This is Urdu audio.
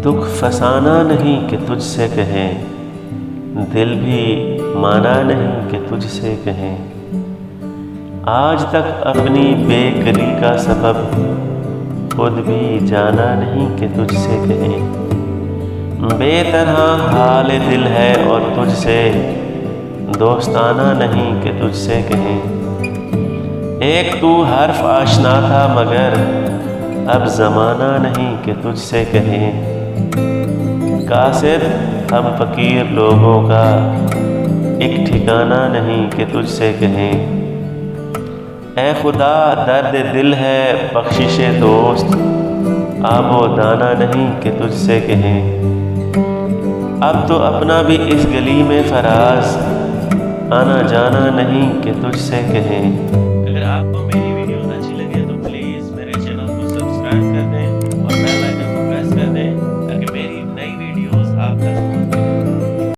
دکھ فسانہ نہیں کہ تجھ سے کہیں، دل بھی مانا نہیں کہ تجھ سے کہیں۔ آج تک اپنی بے کلی کا سبب خود بھی جانا نہیں کہ تجھ سے کہیں۔ بے طرح حال دل ہے اور تجھ سے دوستانہ نہیں کہ تجھ سے کہیں۔ ایک تو حرف آشنا تھا مگر اب زمانہ نہیں کہ تجھ سے کہیں۔ قاصد ہم فقیر لوگوں کا ایک ٹھکانہ نہیں کہ تجھ سے کہیں۔ اے خدا درد دل ہے بخشش دوست، آب و دانہ نہیں کہ تجھ سے کہیں۔ اب تو اپنا بھی اس گلی میں فراز، آنا جانا نہیں کہ تجھ سے کہیں۔ اگر آپ کو میری